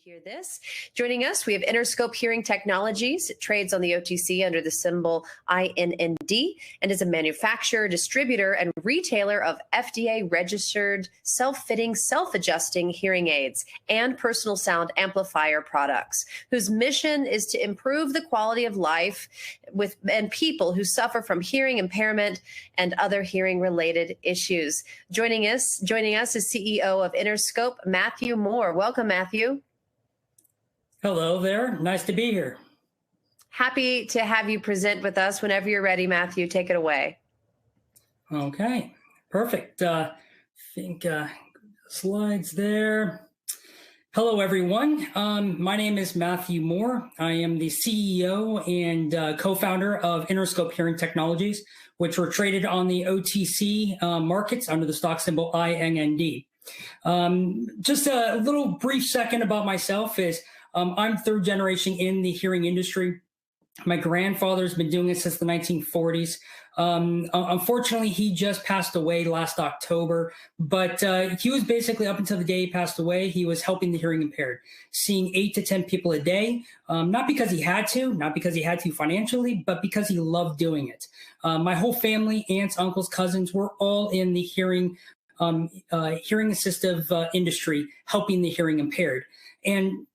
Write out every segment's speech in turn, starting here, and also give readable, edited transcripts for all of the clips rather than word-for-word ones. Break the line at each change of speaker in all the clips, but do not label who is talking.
Hear this. Joining us, we have InnerScope Hearing Technologies. It trades on the OTC under the symbol INND and is a manufacturer, distributor, and retailer of FDA-registered, self-fitting, self-adjusting hearing aids and personal sound amplifier products, whose mission is to improve the quality of life and people who suffer from hearing impairment and other hearing-related issues. Joining us is CEO of InnerScope, Matthew Moore. Welcome, Matthew.
Hello there. Nice to be here.
Happy to have you present with us. Whenever you're ready, Matthew, take it away.
Okay, perfect. Slides there. Hello, everyone. My name is Matthew Moore. I am the CEO and co-founder of InnerScope Hearing Technologies, which were traded on the OTC markets under the stock symbol INND. Just a little brief second about myself is I'm third generation in the hearing industry. My grandfather's been doing it since the 1940s. Unfortunately, he just passed away last October, but he was basically, up until the day he passed away, he was helping the hearing impaired, seeing 8 to 10 people a day, not because he had to financially, but because he loved doing it. My whole family, aunts, uncles, cousins, were all in the hearing assistive industry, helping the hearing impaired. And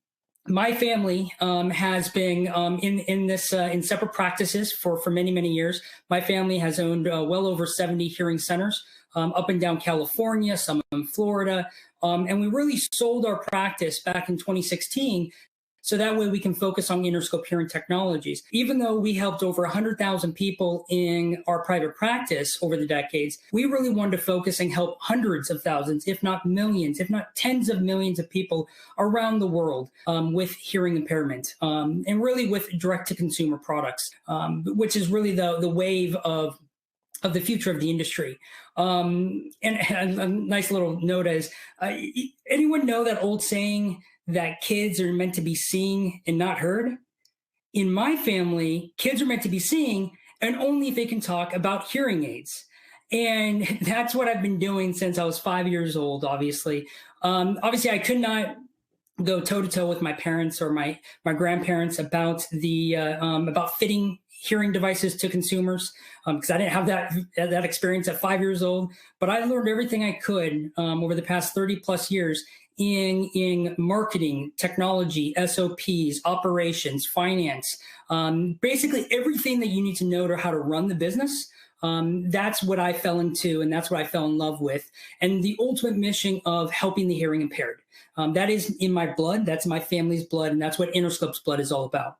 my family has been in separate practices for many, many years. My family has owned well over 70 hearing centers up and down California, some in Florida. And we really sold our practice back in 2016. So that way we can focus on InnerScope Hearing Technologies. Even though we helped over 100,000 people in our private practice over the decades, we really wanted to focus and help hundreds of thousands, if not millions, if not tens of millions of people around the world with hearing impairment and really with direct-to-consumer products, which is really the wave of the future of the industry. And a nice little note is, anyone know that old saying that kids are meant to be seeing and not heard? In my family, kids are meant to be seeing, and only if they can talk about hearing aids. And that's what I've been doing since I was 5 years old, obviously. Obviously, I could not go toe-to-toe with my parents or my grandparents about about fitting hearing devices to consumers, because I didn't have that experience at 5 years old. But I learned everything I could over the past 30 plus years in marketing, technology, SOPs, operations, finance, basically everything that you need to know to how to run the business. That's what I fell into, and that's what I fell in love with. And the ultimate mission of helping the hearing impaired. That is in my blood, that's my family's blood, and that's what InnerScope's blood is all about.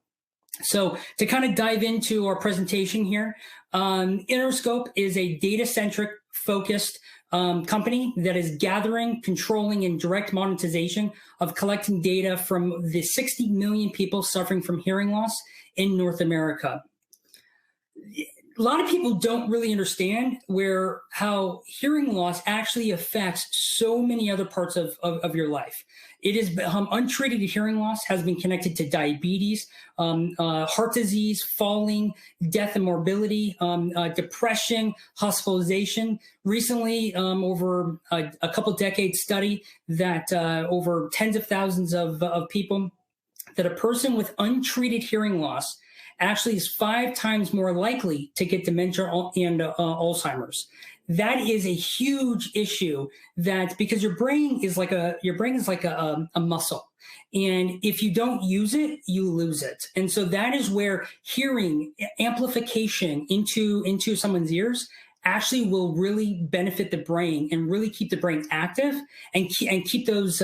So to kind of dive into our presentation here, InnerScope is a data-centric focused company that is gathering, controlling, and direct monetization of collecting data from the 60 million people suffering from hearing loss in North America. A lot of people don't really understand how hearing loss actually affects so many other parts of your life. It is untreated hearing loss has been connected to diabetes, heart disease, falling, death and morbidity, depression, hospitalization. Recently, over a couple decades study that over tens of thousands of people, that a person with untreated hearing loss actually is 5 times more likely to get dementia and Alzheimer's. That is a huge issue, because your brain is like a muscle. And if you don't use it, you lose it. And so that is where hearing amplification into someone's ears actually will really benefit the brain and really keep the brain active and keep those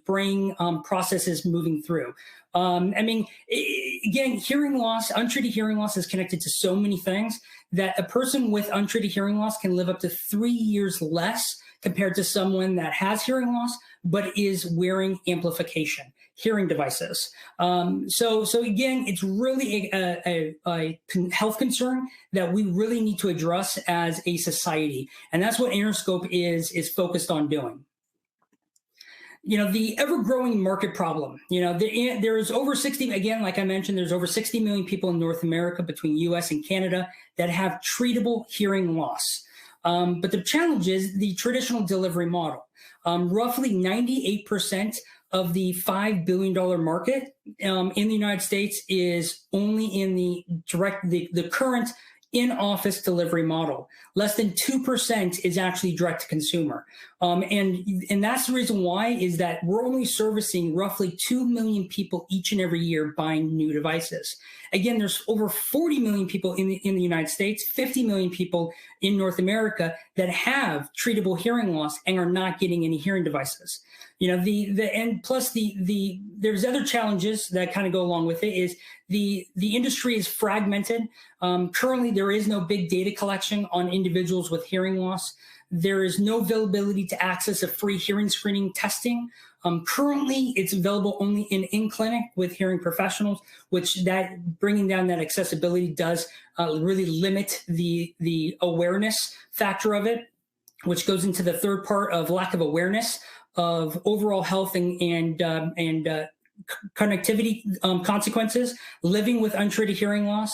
brain processes moving through. Again, hearing loss, untreated hearing loss is connected to so many things that a person with untreated hearing loss can live up to 3 years less compared to someone that has hearing loss but is wearing amplification hearing devices. So again, it's really a health concern that we really need to address as a society, and that's what InnerScope is focused on doing. The ever-growing market problem. There's over 60, again, like I mentioned, there's over 60 million people in North America between US and Canada that have treatable hearing loss. But the challenge is the traditional delivery model. Roughly 98% of the $5 billion market in the United States is only in the current in-office delivery model. Less than 2% is actually direct to consumer. And that's the reason why is that we're only servicing roughly 2 million people each and every year buying new devices. Again, there's over 40 million people in the United States, 50 million people in North America that have treatable hearing loss and are not getting any hearing devices. You know, and plus there's other challenges that kind of go along with it is the industry is fragmented. Currently, there is no big data collection on individuals with hearing loss. There is no availability to access a free hearing screening testing. Currently, it's available only in clinic with hearing professionals, which that bringing down that accessibility does really limit the awareness factor of it, which goes into the third part of lack of awareness of overall health and connectivity consequences, living with untreated hearing loss.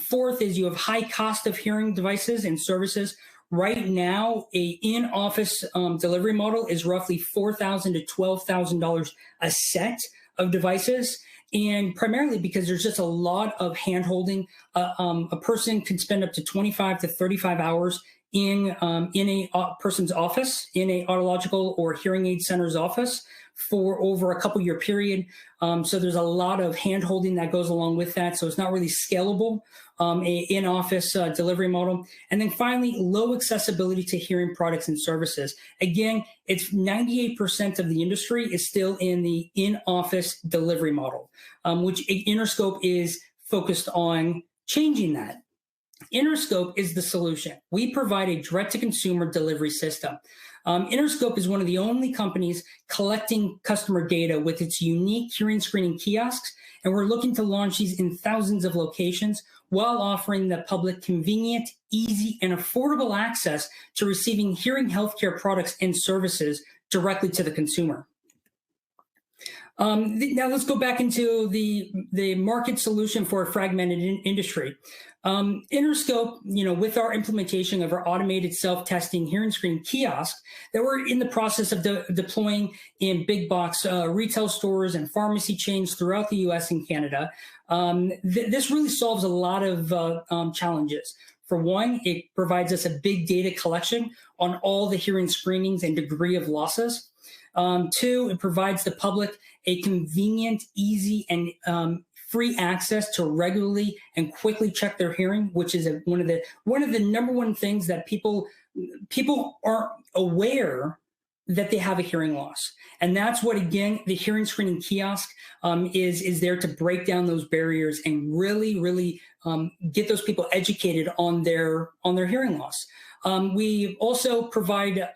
Fourth is you have high cost of hearing devices and services. Right now, a in-office delivery model is roughly $4,000 to $12,000 a set of devices. And primarily because there's just a lot of hand-holding. A person can spend up to 25 to 35 hours in a person's office, in a audiological or hearing aid center's office for over a couple year period. So there's a lot of hand holding that goes along with that. So it's not really scalable, a in-office delivery model. And then finally, low accessibility to hearing products and services. Again, it's 98% of the industry is still in the in-office delivery model, which InnerScope is focused on changing that. InnerScope is the solution. We provide a direct-to-consumer delivery system. InnerScope is one of the only companies collecting customer data with its unique hearing screening kiosks, and we're looking to launch these in thousands of locations while offering the public convenient, easy, and affordable access to receiving hearing healthcare products and services directly to the consumer. Now let's go back into the market solution for a fragmented industry. InnerScope, with our implementation of our automated self-testing hearing screening kiosk that we're in the process of deploying in big box retail stores and pharmacy chains throughout the US and Canada, this really solves a lot of challenges. For one, it provides us a big data collection on all the hearing screenings and degree of losses. Two, it provides the public a convenient, easy, and free access to regularly and quickly check their hearing, which is one of the number one things that people aren't aware that they have a hearing loss. And that's what, again, the hearing screening kiosk is there to break down those barriers and really get those people educated on their hearing loss. We also provide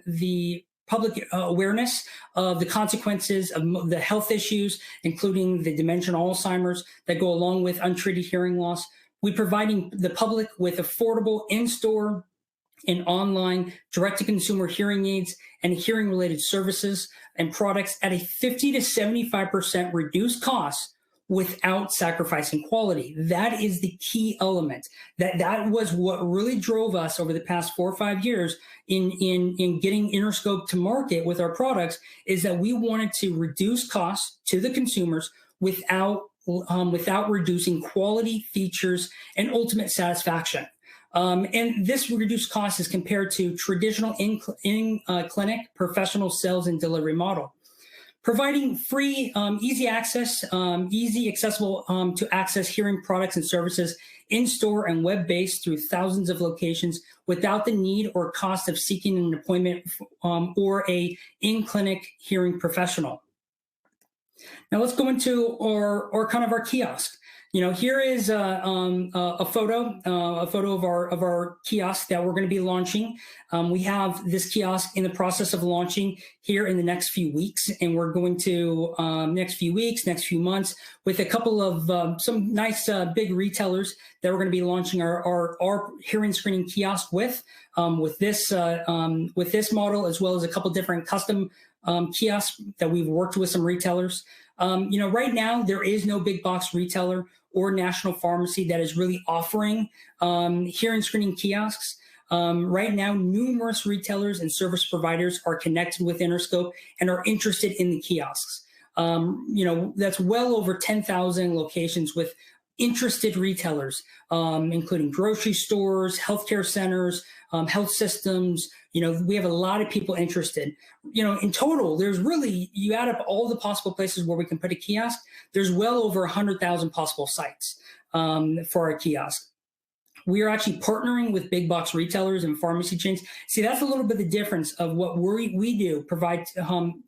the public awareness of the consequences of the health issues, including the dementia and Alzheimer's that go along with untreated hearing loss. We're providing the public with affordable in-store and online direct-to-consumer hearing aids and hearing-related services and products at a 50 to 75% reduced cost without sacrificing quality. That is the key element. That was what really drove us over the past 4 or 5 years in getting InnerScope to market with our products, is that we wanted to reduce costs to the consumers without reducing quality, features, and ultimate satisfaction. And this reduced cost is compared to traditional in-clinic professional sales and delivery model. Providing free, easy access, easy accessible to access hearing products and services in-store and web-based through thousands of locations without the need or cost of seeking an appointment or a in-clinic hearing professional. Now let's go into our kiosk. Here is a photo of our kiosk that we're going to be launching. We have this kiosk in the process of launching here in the next few weeks, and we're going to next few months with a couple of some nice big retailers that we're going to be launching our hearing screening kiosk with this model, as well as a couple different custom kiosks that we've worked with some retailers. Right now there is no big box retailer or national pharmacy that is really offering hearing screening kiosks. Right now, numerous retailers and service providers are connected with InnerScope and are interested in the kiosks. That's well over 10,000 locations with interested retailers, including grocery stores, healthcare centers, health systems. We have a lot of people interested. In total, there's really, you add up all the possible places where we can put a kiosk, there's well over 100,000 possible sites for our kiosk. We are actually partnering with big box retailers and pharmacy chains. See, that's a little bit the difference of what we do provide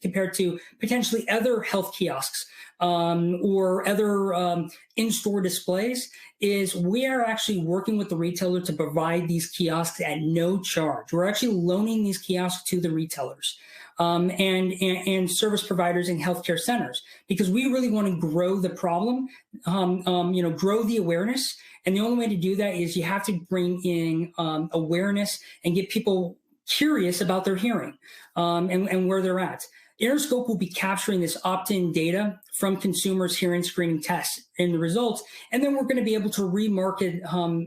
compared to potentially other health kiosks or other in-store displays, is we are actually working with the retailer to provide these kiosks at no charge. We're actually loaning these kiosks to the retailers and service providers and healthcare centers, because we really want to grow the problem, grow the awareness. And the only way to do that is you have to bring in awareness and get people curious about their hearing and where they're at. InnerScope will be capturing this opt-in data from consumers' hearing screening tests and the results, and then we're going to be able to remarket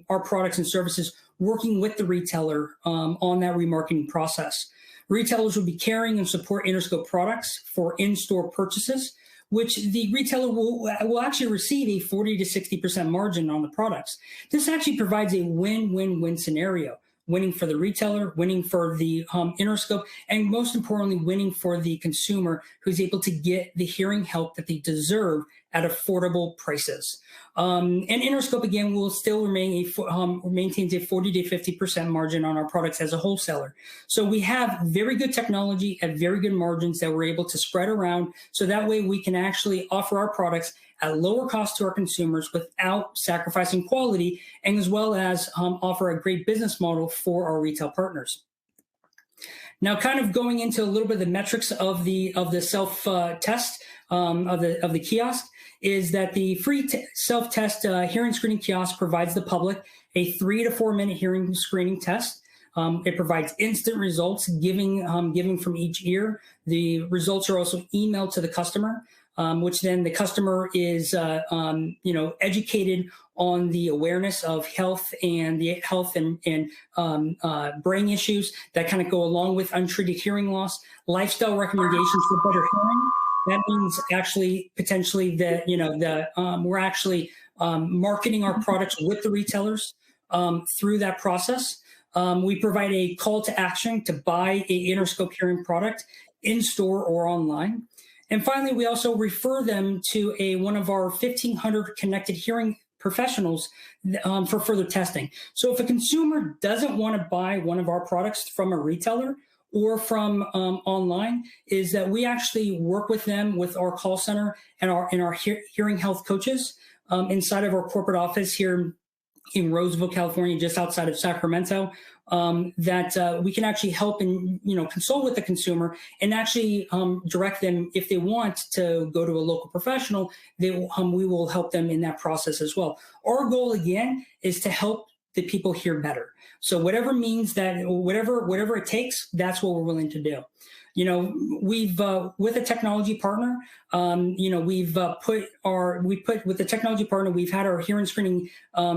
our products and services, working with the retailer on that remarketing process. Retailers will be carrying and support InnerScope products for in-store purchases, which the retailer will actually receive a 40 to 60% margin on the products. This actually provides a win-win-win scenario. Winning for the retailer, winning for the InnerScope, and most importantly, winning for the consumer who's able to get the hearing help that they deserve at affordable prices. And InnerScope, again, will still maintains a 40 to 50% margin on our products as a wholesaler. So we have very good technology at very good margins that we're able to spread around, so that way we can actually offer our products at lower cost to our consumers without sacrificing quality, and as well as offer a great business model for our retail partners. Now, kind of going into a little bit of the metrics of the self test of the kiosk, is that the free self-test hearing screening kiosk provides the public a 3 to 4 minute hearing screening test. It provides instant results, giving from each ear. The results are also emailed to the customer, which then the customer is educated on the awareness of health and the health and brain issues that kind of go along with untreated hearing loss, lifestyle recommendations for better hearing. That means actually potentially that we're actually marketing our products with the retailers through that process. We provide a call to action to buy a InnerScope hearing product in store or online. And finally, we also refer them to one of our 1,500 connected hearing professionals for further testing. So if a consumer doesn't want to buy one of our products from a retailer or from online, is that we actually work with them with our call center and our hearing health coaches inside of our corporate office here in Roseville, California, just outside of Sacramento, that we can actually help and consult with the consumer and actually direct them, if they want to go to a local professional, we will help them in that process as well. Our goal, again, is to help the people hear better. So whatever means that, whatever it takes, that's what we're willing to do. We've with a technology partner, we've with the technology partner, we've had our hearing screening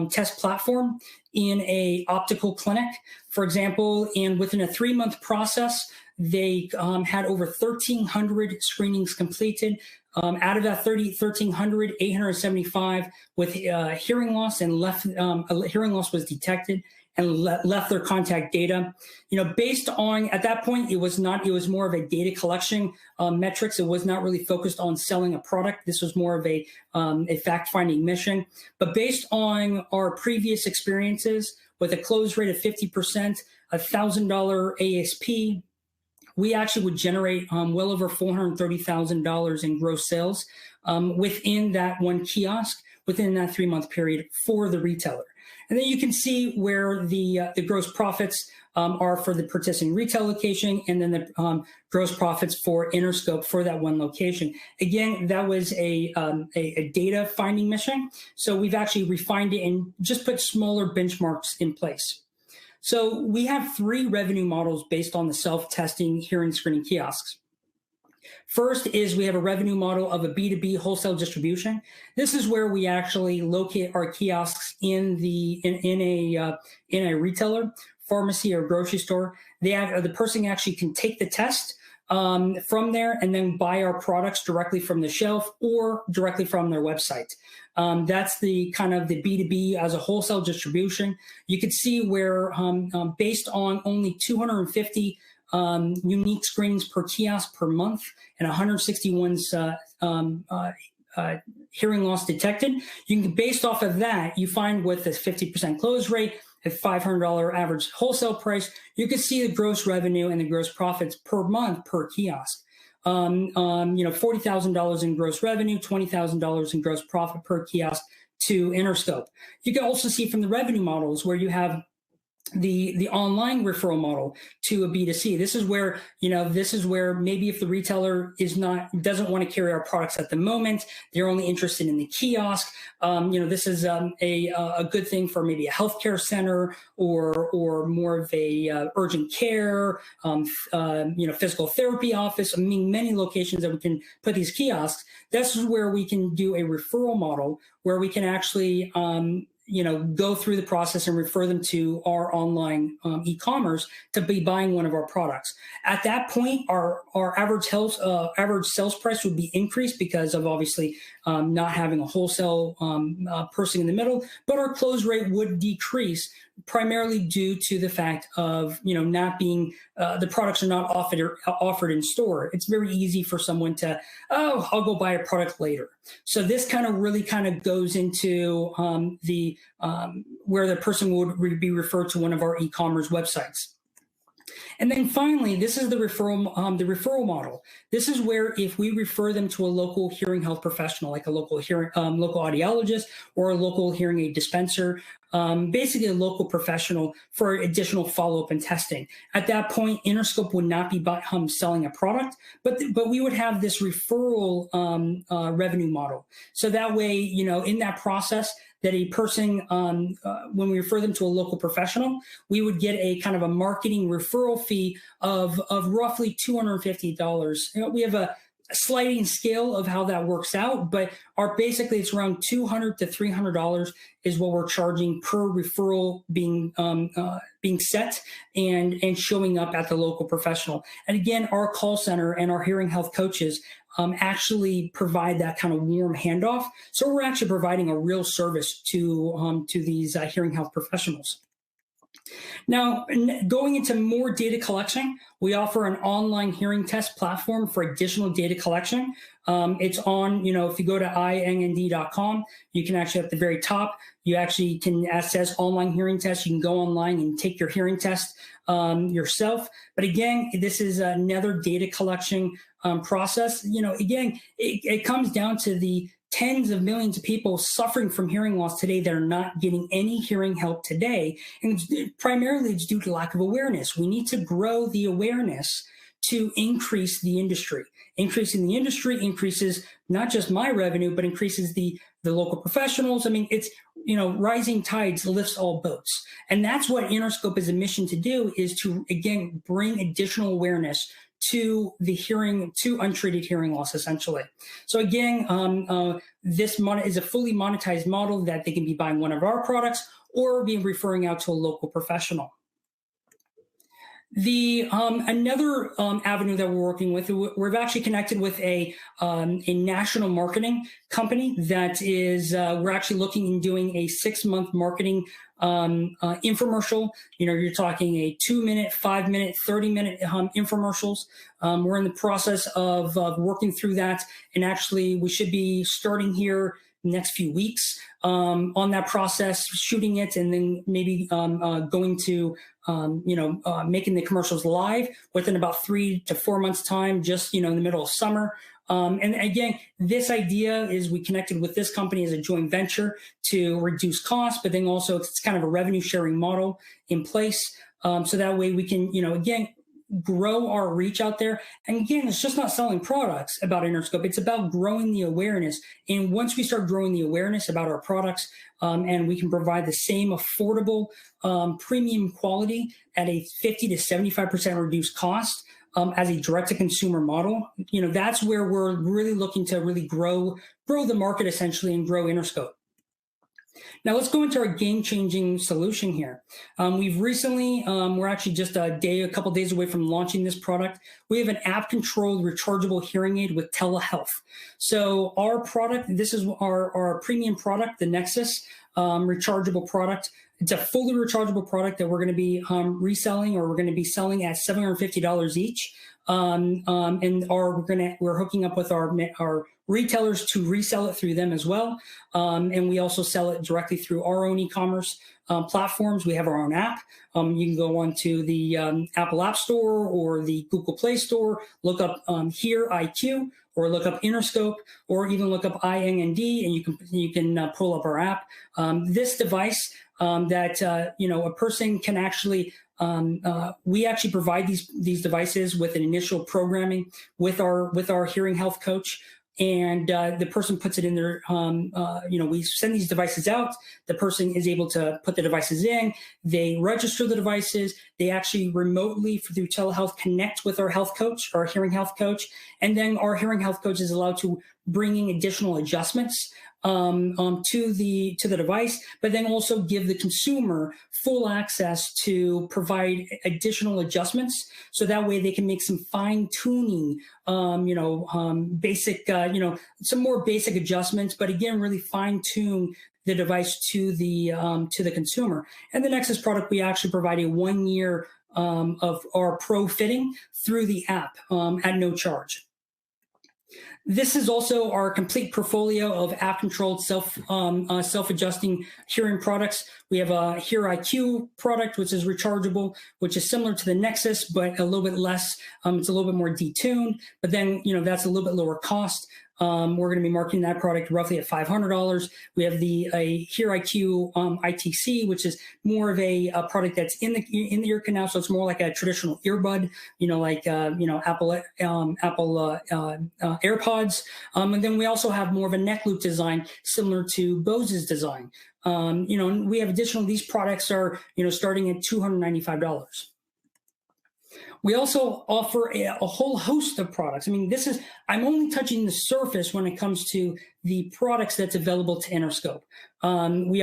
test platform in a optical clinic, for example, and within a 3-month process, they had over 1,300 screenings completed. Out of that 1,300, 875 with hearing loss and hearing loss was detected and left their contact data. Based on, at that point, it was more of a data collection metrics. It was not really focused on selling a product. This was more of a fact-finding mission. But based on our previous experiences with a close rate of 50%, $1,000 ASP, we actually would generate well over $430,000 in gross sales within that one kiosk, within that 3-month period for the retailer. And then you can see where the gross profits are for the participating retail location, and then the gross profits for InnerScope for that one location. Again, that was a data finding mission. So we've actually refined it and just put smaller benchmarks in place. So we have 3 revenue models based on the self-testing hearing screening kiosks. First is we have a revenue model of a B2B wholesale distribution. This is where we actually locate our kiosks in a retailer pharmacy or grocery store, the person actually can take the test from there and then buy our products directly from the shelf or directly from their website. That's the kind of the B2B as a wholesale distribution. You could see where based on only 250 unique screenings per kiosk per month and 161's hearing loss detected, you can, based off of that, you find with a 50% close rate, a $500 average wholesale price, you can see the gross revenue and the gross profits per month per kiosk. $40,000 in gross revenue, $20,000 in gross profit per kiosk to InnerScope. You can also see from the revenue models where you have the online referral model to a B2C. This is where, maybe if the retailer doesn't want to carry our products at the moment, they're only interested in the kiosk. This is a good thing for maybe a healthcare center or more of a urgent care, physical therapy office. I mean, many locations that we can put these kiosks. This is where we can do a referral model where we can actually go through the process and refer them to our online e-commerce to be buying one of our products. At that point, our average sales price would be increased because of obviously not having a wholesale person in the middle, but our close rate would decrease primarily due to the fact of not being the products are not offered in store. It's very easy for someone to, I'll go buy a product later. So this really goes into where the person would be referred to one of our e-commerce websites. And then finally, this is the referral model. This is where if we refer them to a local hearing health professional, like a local audiologist or a local hearing aid dispenser, basically a local professional for additional follow-up and testing. At that point, InnerScope would not be selling a product, but we would have this referral revenue model. So that way, in that process, that a person, when we refer them to a local professional, we would get a kind of a marketing referral fee of roughly $250. We have a sliding scale of how that works out, but basically it's around $200 to $300 is what we're charging per referral being set and showing up at the local professional. And again, our call center and our hearing health coaches actually provide that kind of warm handoff. So we're actually providing a real service to these hearing health professionals. Now, going into more data collection, we offer an online hearing test platform for additional data collection. It's on, if you go to INND.com, you can actually at the very top, you actually can access online hearing tests. You can go online and take your hearing test yourself. But again, this is another data collection process. Again, it comes down to the tens of millions of people suffering from hearing loss today that are not getting any hearing help today. And primarily it's due to lack of awareness. We need to grow the awareness to increase the industry. Increasing the industry increases not just my revenue, but increases the local professionals. I mean, it's, rising tides lifts all boats. And that's what InnerScope is a mission to do, is to, again, bring additional awareness to untreated hearing loss, essentially. So again, this is a fully monetized model that they can be buying one of our products or be referring out to a local professional. Another avenue that we're working with, we've actually connected with a national marketing company that is, we're actually looking and doing a 6-month marketing infomercial. You're talking a 2-minute, 5-minute, 30-minute infomercials. We're in the process of working through that, and actually we should be starting here next few weeks on that process, shooting it, and then maybe going to making the commercials live within about 3 to 4 months time, just in the middle of summer. And again, this idea is we connected with this company as a joint venture to reduce costs, but then also it's kind of a revenue sharing model in place. So that way we can, again, grow our reach out there. And again, it's just not selling products about InnerScope. It's about growing the awareness. And once we start growing the awareness about our products, and we can provide the same affordable premium quality at a 50 to 75% reduced cost, as a direct-to-consumer model, that's where we're really looking to really grow the market essentially and grow InnerScope. Now let's go into our game-changing solution here. We've recently, we're actually just a couple days away from launching this product. We have an app-controlled rechargeable hearing aid with telehealth. So our product, this is our premium product, the Nexus rechargeable product. It's a fully rechargeable product that we're going to be reselling, or we're going to be selling at $750 each. And we're hooking up with our retailers to resell it through them as well. And we also sell it directly through our own e-commerce platforms. We have our own app. You can go onto the Apple App Store or the Google Play Store, look up Hear IQ, or look up InnerScope, or even look up INND, and you can pull up our app. This device that a person can actually. We actually provide these devices with an initial programming with our hearing health coach, and the person puts it in their. We send these devices out. The person is able to put the devices in. They register the devices. They actually remotely through telehealth connect with our health coach, our hearing health coach, and then our hearing health coach is allowed to bring in additional adjustments to the device, but then also give the consumer full access to provide additional adjustments, so that way they can make some fine tuning, basic, some more basic adjustments, but again, really fine tune the device to the consumer. And the Nexus product, we actually provide a 1 year of our pro fitting through the app at no charge. This is also our complete portfolio of app-controlled self-adjusting hearing products. We have a Hear IQ product, which is rechargeable, which is similar to the Nexus, but a little bit less. It's a little bit more detuned, but then that's a little bit lower cost. We're going to be marketing that product roughly at $500. We have a Hear IQ ITC, which is more of a product that's in the ear canal, so it's more like a traditional earbud, like Apple AirPods. And then we also have more of a neck loop design, similar to Bose's design. And we have these products are starting at $295. We also offer a whole host of products. I mean, I'm only touching the surface when it comes to the products that's available to InnerScope. We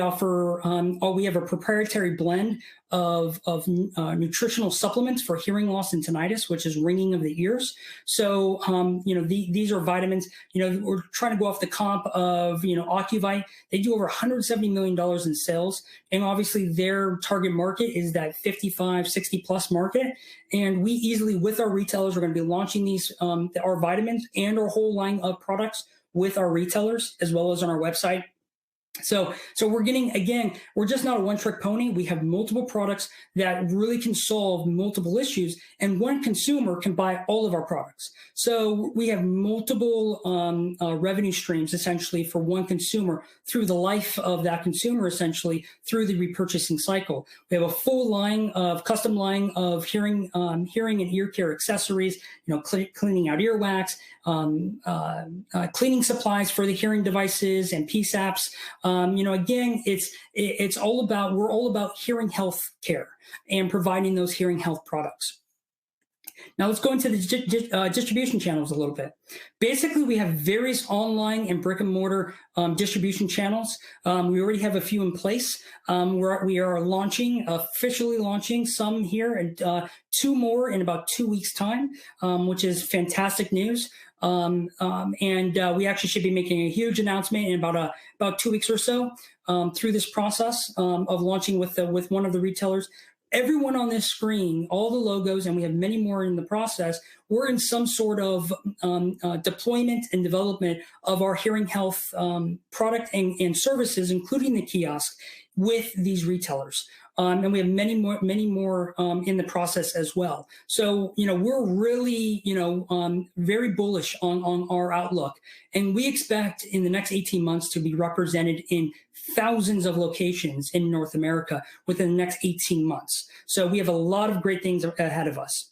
have a proprietary blend of nutritional supplements for hearing loss and tinnitus, which is ringing of the ears. So, these are vitamins. We're trying to go off the comp of, Ocuvite. They do over $170 million in sales. And obviously their target market is that 55, 60 plus market. And we easily, with our retailers, we're going to be launching these, our vitamins and our whole line of products with our retailers, as well as on our website. So we're we're just not a one-trick pony. We have multiple products that really can solve multiple issues, and one consumer can buy all of our products. So we have multiple revenue streams, essentially, for one consumer through the life of that consumer, essentially, through the repurchasing cycle. We have a full custom line of hearing and ear care accessories, cleaning out earwax, cleaning supplies for the hearing devices and PSAPs. We're all about hearing health care and providing those hearing health products. Now let's go into the distribution channels a little bit. Basically, we have various online and brick and mortar distribution channels. We already have a few in place. We are officially launching some here, and 2 more in about 2 weeks' time, which is fantastic news. And we actually should be making a huge announcement in about 2 weeks or so through this process of launching with one of the retailers. Everyone on this screen, all the logos, and we have many more in the process, we're in some sort of deployment and development of our hearing health product and services, including the kiosk, with these retailers. And we have many more in the process as well. So, we're really, very bullish on our outlook. And we expect in the next 18 months to be represented in thousands of locations in North America within the next 18 months. So we have a lot of great things ahead of us.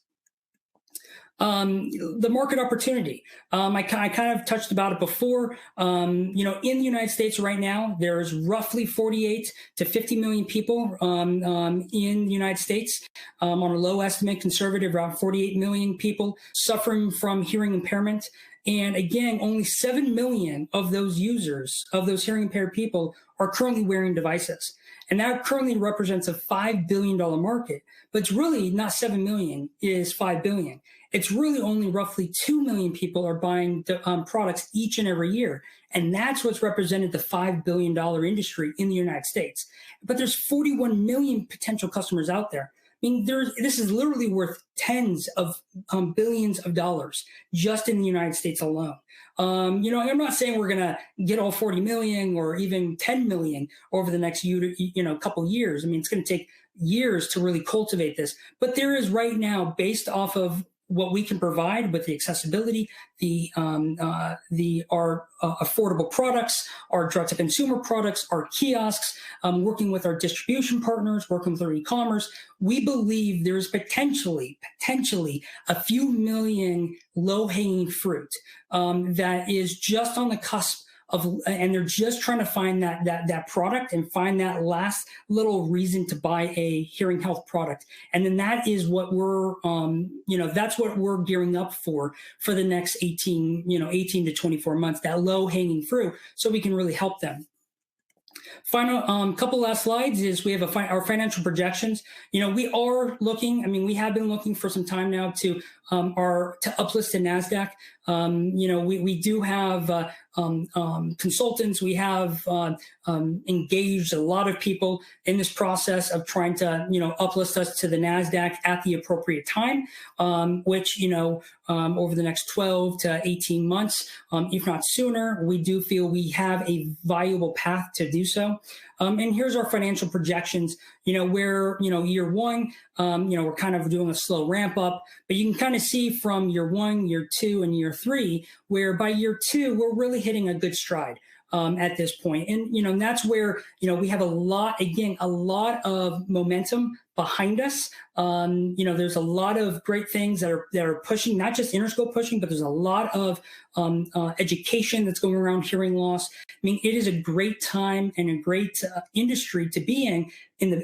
The market opportunity. I kind of touched about it before. In the United States right now, there's roughly 48 to 50 million people in the United States. On a low estimate, conservative, around 48 million people suffering from hearing impairment. And again, only 7 million of those users, of those hearing impaired people, are currently wearing devices. And that currently represents a $5 billion market. But it's really not 7 million, it is 5 billion. It's really only roughly 2 million people are buying products each and every year. And that's what's represented the $5 billion industry in the United States. But there's 41 million potential customers out there. I mean, this is literally worth tens of billions of dollars just in the United States alone. I'm not saying we're going to get all 40 million or even 10 million over the next couple years. I mean, it's going to take years to really cultivate this. But there is right now, based off of what we can provide with the accessibility, our affordable products, our direct-to-consumer products, our kiosks, working with our distribution partners, working with our e-commerce, we believe there's potentially a few million low-hanging fruit that is just on the cusp of, and they're just trying to find that product and find that last little reason to buy a hearing health product. And then that is what that's what we're gearing up for the next 18 to 24 months, that low hanging fruit, so we can really help them. Final couple last slides is we have our financial projections. We are looking, we have been looking for some time now to uplist to NASDAQ. We do have consultants. We have engaged a lot of people in this process of trying to, uplist us to the NASDAQ at the appropriate time, which, over the next 12 to 18 months, if not sooner, we do feel we have a viable path to do so. And here's our financial projections, where, year one, we're kind of doing a slow ramp up, but you can kind of see from year one, year two, and year three, where by year two, we're really hitting a good stride. At this point. And, that's where, we have a lot of momentum behind us. There's a lot of great things that are pushing, not just InnerScope pushing, but there's a lot of education that's going around hearing loss. It is a great time and a great industry to be in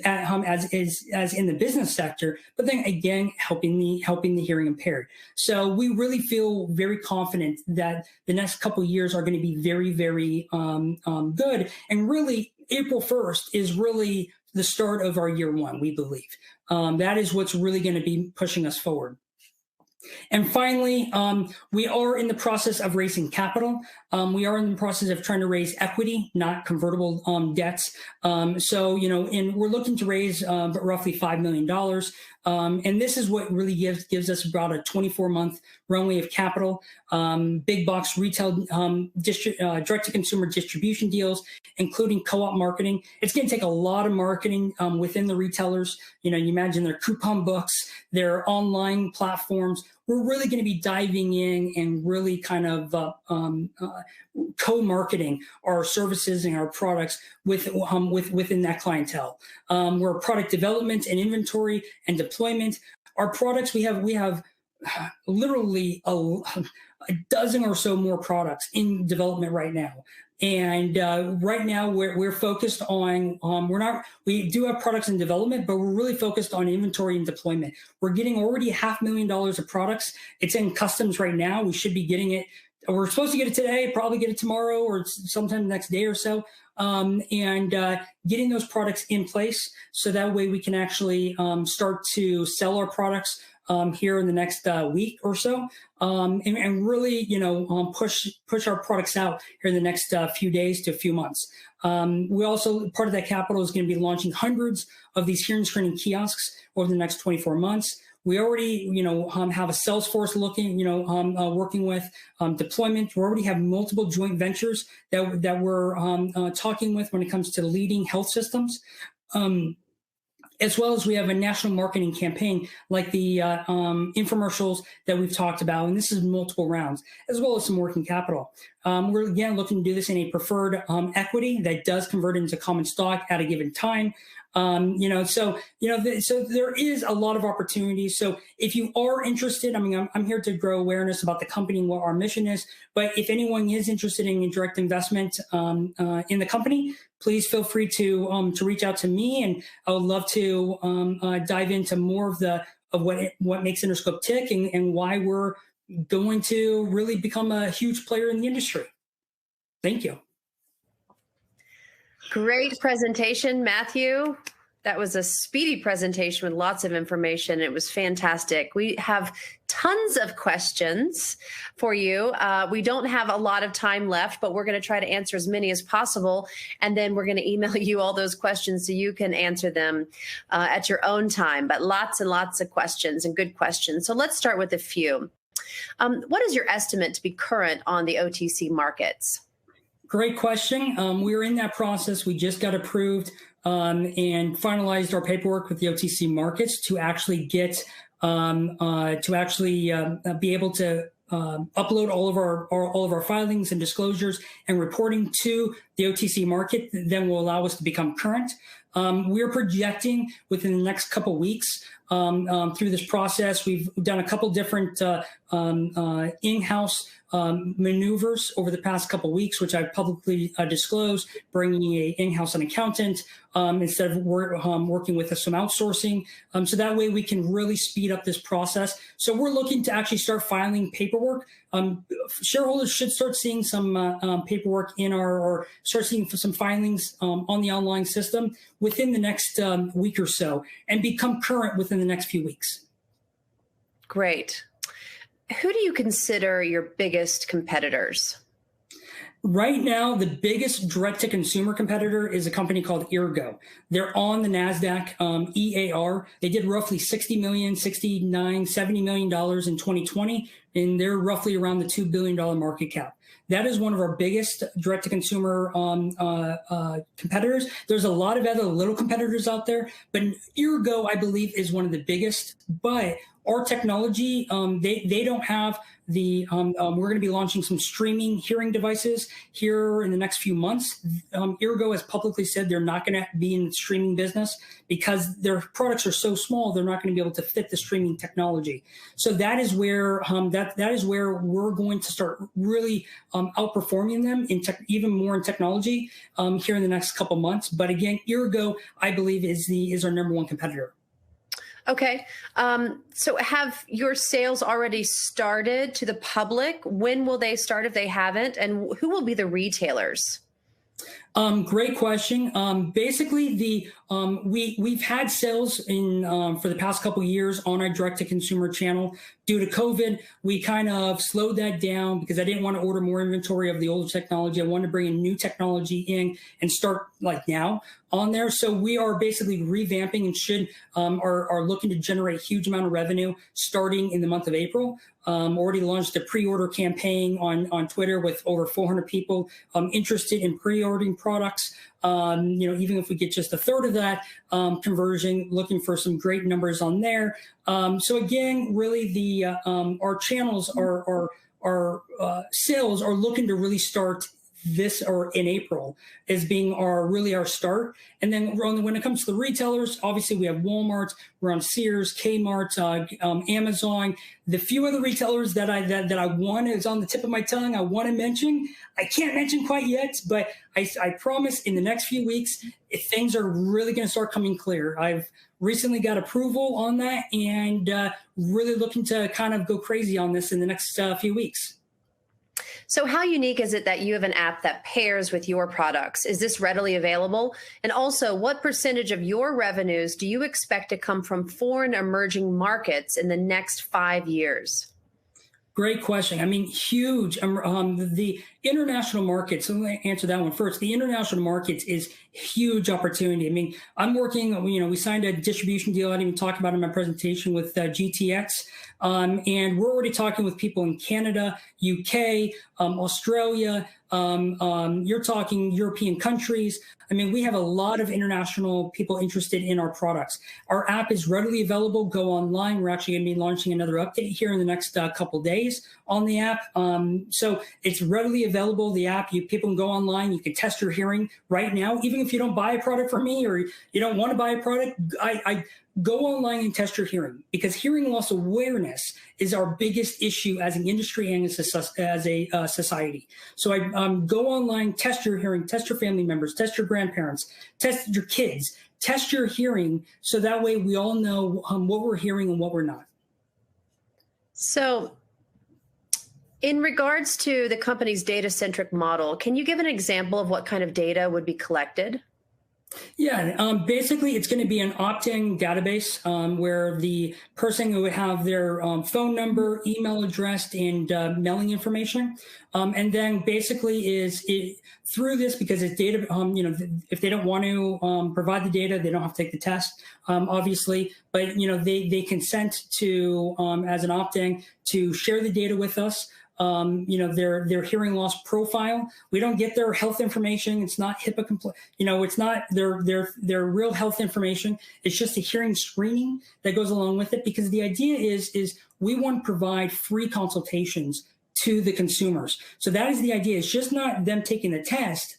as in the business sector, but then again, helping the hearing impaired. So we really feel very confident that the next couple of years are going to be very, very good. And really, April 1st is really the start of our year one, we believe. That is what's really going to be pushing us forward. And finally, we are in the process of raising capital. We are in the process of trying to raise equity, not convertible debts. And we're looking to raise roughly $5 million. And this is what really gives us about a 24-month runway of capital, big box retail, direct-to-consumer distribution deals, including co-op marketing. It's going to take a lot of marketing within the retailers. You imagine their coupon books, their online platforms. We're really going to be diving in and really kind of co-marketing our services and our products within that clientele. We're product development and inventory and deployment. Our products, we have literally a dozen or so more products in development right now. And right now we're focused on, we do have products in development, but we're really focused on inventory and deployment. We're getting already $500,000 of products. It's in customs right now. We should be getting it. We're supposed to get it today, probably get it tomorrow or sometime the next day or so. And getting those products in place so that way we can actually start to sell our products here in the next week or so, and really, push our products out here in the next few days to a few months. We also, part of that capital is going to be launching hundreds of these hearing screening kiosks over the next 24 months. We already, have a sales force working with deployment. We already have multiple joint ventures that we're talking with when it comes to leading health systems. As well as we have a national marketing campaign like the infomercials that we've talked about, and this is multiple rounds, as well as some working capital. We're again looking to do this in a preferred equity that does convert into common stock at a given time. So there is a lot of opportunities. So if you are interested, I'm here to grow awareness about the company and what our mission is. But if anyone is interested in direct investment in the company, please feel free to reach out to me, and I would love to dive into more of what makes InnerScope tick and why we're going to really become a huge player in the industry. Thank you.
Great presentation, Matthew. That was a speedy presentation with lots of information. It was fantastic. We have tons of questions for you. We don't have a lot of time left, but we're going to try to answer as many as possible. And then we're going to email you all those questions so you can answer them at your own time. But lots and lots of questions, and good questions. So let's start with a few. What is your estimate to be current on the OTC markets?
Great question. We're in that process. We just got approved and finalized our paperwork with the OTC Markets to actually get be able to upload all of our filings and disclosures and reporting to the OTC market. Then will allow us to become current. We're projecting within the next couple weeks through this process. We've done a couple different in-house maneuvers over the past couple weeks, which I've publicly disclosed, bringing an accountant instead of working with some outsourcing. So that way we can really speed up this process. So we're looking to actually start filing paperwork. Shareholders should start seeing some paperwork or start seeing some filings on the online system within the next week or so, and become current within the next few weeks.
Great. Who do you consider your biggest competitors?
Right now, the biggest direct-to-consumer competitor is a company called Eargo. They're on the NASDAQ EAR. They did roughly $60 million, $69, $70 million in 2020, and they're roughly around the $2 billion market cap. That is one of our biggest direct-to-consumer competitors. There's a lot of other little competitors out there, but Eargo, I believe, is one of the biggest. But our technology, they don't have the, we're going to be launching some streaming hearing devices here in the next few months. Eargo has publicly said they're not going to be in the streaming business because their products are so small, they're not going to be able to fit the streaming technology. So that is where that is where we're going to start really outperforming them even more in technology here in the next couple months. But again, Eargo, I believe, is our number one competitor.
Okay. So have your sales already started to the public? When will they start if they haven't? And who will be the retailers?
Great question. Basically, we've had sales for the past couple of years on our direct-to-consumer channel. Due to COVID, we kind of slowed that down because I didn't want to order more inventory of the older technology. I wanted to bring in new technology in and start like now on there. So we are basically revamping and are looking to generate a huge amount of revenue starting in the month of April. Already launched a pre-order campaign on Twitter with over 400 people interested in pre-ordering products. Even if we get just a third of that conversion, looking for some great numbers on there. So again, really our channels our sales are looking to really start this or in April as being our start. And then when it comes to the retailers, obviously we have Walmart, we're on Sears, Kmart, Amazon. The few other retailers that I want is on the tip of my tongue. I want to mention. I can't mention quite yet, but I promise in the next few weeks, if things are really going to start coming clear. I've recently got approval on that and really looking to kind of go crazy on this in the next few weeks.
So how unique is it that you have an app that pairs with your products? Is this readily available? And also, what percentage of your revenues do you expect to come from foreign emerging markets in the next 5 years?
Great question. I mean, huge. The international markets, so let me answer that one first. The international markets is huge opportunity. I mean, I'm working, we signed a distribution deal I didn't even talk about in my presentation with GTX. And we're already talking with people in Canada, UK, Australia. You're talking European countries. I mean, we have a lot of international people interested in our products. Our app is readily available. Go online. We're actually going to be launching another update here in the next couple days on the app. So it's readily available. The app, people can go online. You can test your hearing right now. Even even if you don't buy a product from me or you don't want to buy a product, I go online and test your hearing, because hearing loss awareness is our biggest issue as an industry and as a society. So I go online, test your hearing, test your family members, test your grandparents, test your kids, test your hearing, so that way we all know what we're hearing and what we're not.
So in regards to the company's DataCentric model, can you give an example of what kind of data would be collected?
Yeah, basically it's going to be an opt-in database where the person would have their phone number, email address, and mailing information. And then basically through this, because it's data, if they don't want to provide the data, they don't have to take the test, obviously, but, they consent to, as an opt-in, to share the data with us. Their hearing loss profile. We don't get their health information. It's not HIPAA compliant. It's not their real health information. It's just a hearing screening that goes along with it, because the idea is we want to provide free consultations to the consumers. So that is the idea. It's just not them taking the test,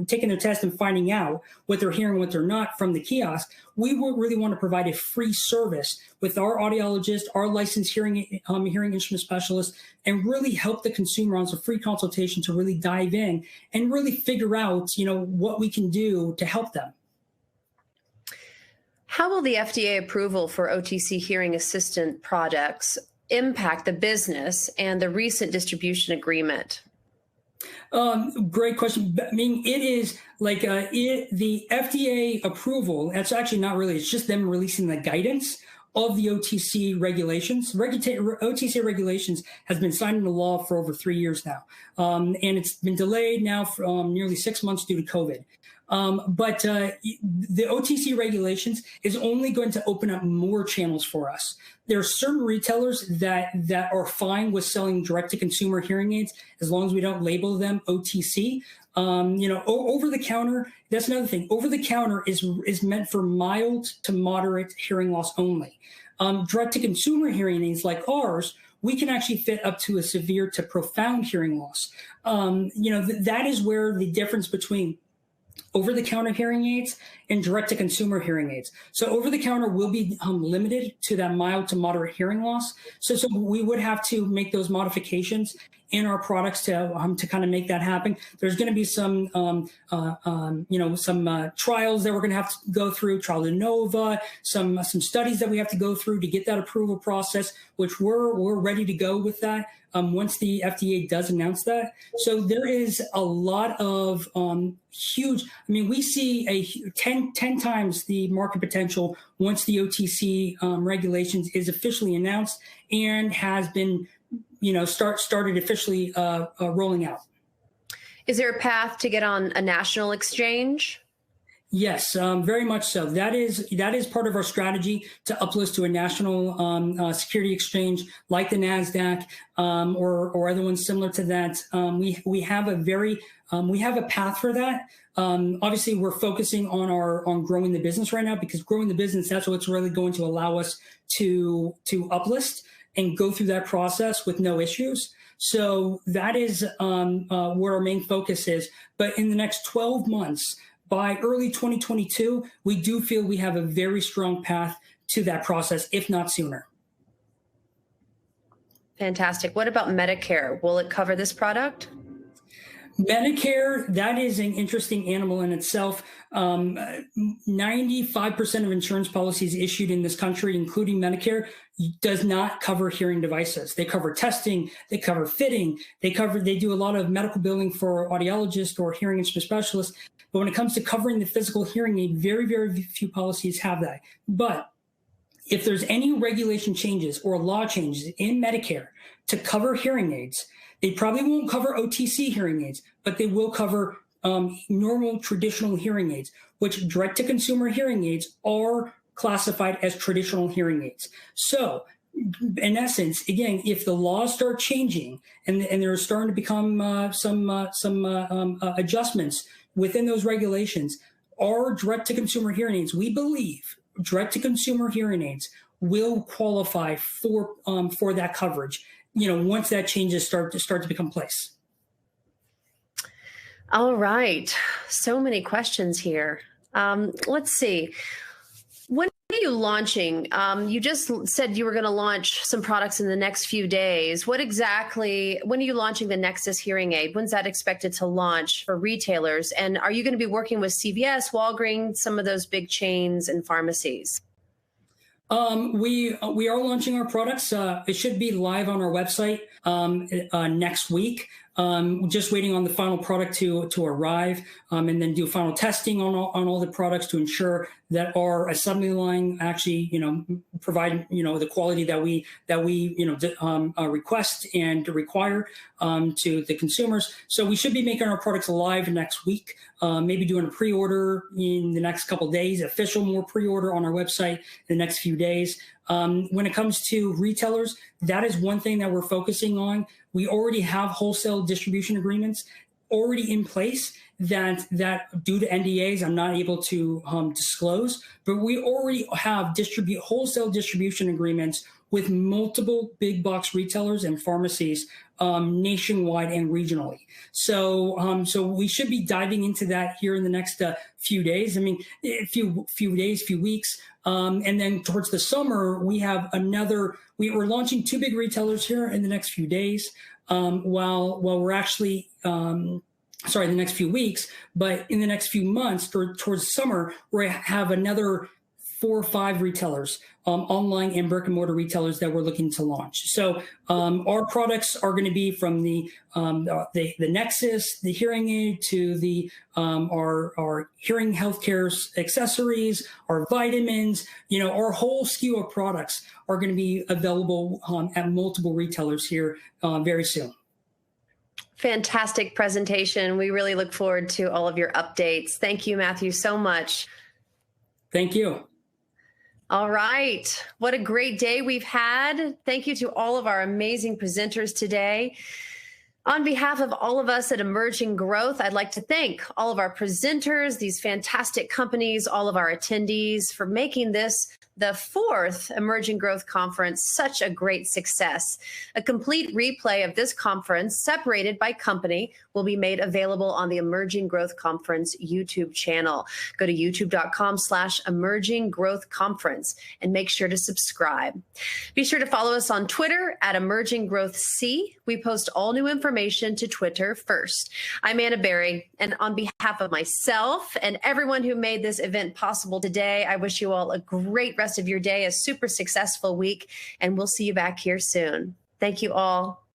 taking their test and finding out what they're hearing, what they're not from the kiosk. We really want to provide a free service with our audiologist, our licensed hearing instrument specialist, and really help the consumer on some free consultation to really dive in and really figure out, what we can do to help them.
How will the FDA approval for OTC hearing assistant products impact the business and the recent distribution agreement?
Great question. I mean, it is like the FDA approval. That's actually not really. It's just them releasing the guidance of the OTC regulations. OTC regulations has been signed into law for over 3 years now, and it's been delayed now for nearly 6 months due to COVID. But the OTC regulations is only going to open up more channels for us. There are certain retailers that are fine with selling direct-to-consumer hearing aids as long as we don't label them OTC. Over the counter, that's another thing. Over the counter is meant for mild to moderate hearing loss only. Direct-to-consumer hearing aids like ours, we can actually fit up to a severe to profound hearing loss. That is where the difference between over-the-counter hearing aids and direct-to-consumer hearing aids. So over-the-counter will be limited to that mild to moderate hearing loss. So we would have to make those modifications in our products to kind of make that happen. There's going to be some trials that we're going to have to go through, trial de novo, some studies that we have to go through to get that approval process, which we're ready to go with that. Once the FDA does announce that. So there is a lot of huge, we see a 10 times the market potential once the OTC regulations is officially announced and has been, started officially rolling out.
Is there a path to get on a national exchange?
Yes, very much so. That is part of our strategy to uplist to a national security exchange like the NASDAQ or other ones similar to that. We have a path for that. Obviously, we're focusing on growing the business right now, because growing the business, that's what's really going to allow us to uplist and go through that process with no issues. So that is where our main focus is. But in the next 12 months, by early 2022, we do feel we have a very strong path to that process, if not sooner.
Fantastic. What about Medicare? Will it cover this product?
Medicare, that is an interesting animal in itself. 95% of insurance policies issued in this country, including Medicare, does not cover hearing devices. They cover testing, they cover fitting, they do a lot of medical billing for audiologists or hearing instrument specialists. But when it comes to covering the physical hearing aid, very, very few policies have that. But if there's any regulation changes or law changes in Medicare to cover hearing aids, they probably won't cover OTC hearing aids, but they will cover normal traditional hearing aids, which direct-to-consumer hearing aids are classified as traditional hearing aids. So in essence, again, if the laws start changing and there's starting to become some adjustments within those regulations, our direct-to-consumer hearing aids, we believe direct-to-consumer hearing aids will qualify for that coverage, once that changes start to become place.
All right. So many questions here. Let's see. When are you launching? You just said you were going to launch some products in the next few days. When are you launching the Nexus hearing aid? When's that expected to launch for retailers? And are you going to be working with CVS, Walgreens, some of those big chains and pharmacies?
We are launching our products. It should be live on our website next week. Just waiting on the final product to arrive, and then do final testing on all the products to ensure that our assembly line actually, provide, the quality that we request and require to the consumers. So we should be making our products live next week. Maybe doing a pre-order in the next couple of days, official more pre-order on our website in the next few days. When it comes to retailers, that is one thing that we're focusing on. We already have wholesale distribution agreements already in place that due to NDAs, I'm not able to disclose, but we already have wholesale distribution agreements with multiple big box retailers and pharmacies nationwide and regionally. So we should be diving into that here in the next few days. I mean, few weeks. And then towards the summer, we're launching two big retailers here in the next few days, while we're actually, the next few weeks, but in the next few months towards summer, we have another 4 or 5 retailers, online and brick and mortar retailers that we're looking to launch. So our products are going to be from the Nexus, the hearing aid, to the our hearing healthcare accessories, our vitamins. Our whole SKU of products are going to be available at multiple retailers here very soon.
Fantastic presentation. We really look forward to all of your updates. Thank you, Matthew, so much.
Thank you.
All right. What a great day we've had. Thank you to all of our amazing presenters today. On behalf of all of us at Emerging Growth, I'd like to thank all of our presenters, these fantastic companies, all of our attendees for making this the 4th Emerging Growth Conference such a great success. A complete replay of this conference, separated by company, will be made available on the Emerging Growth Conference YouTube channel. Go to youtube.com/Emerging Growth Conference and make sure to subscribe. Be sure to follow us on Twitter at Emerging Growth C. We post all new information to Twitter first. I'm Anna Berry, and on behalf of myself and everyone who made this event possible today, I wish you all a great rest of your day, a super successful week, and we'll see you back here soon. Thank you all.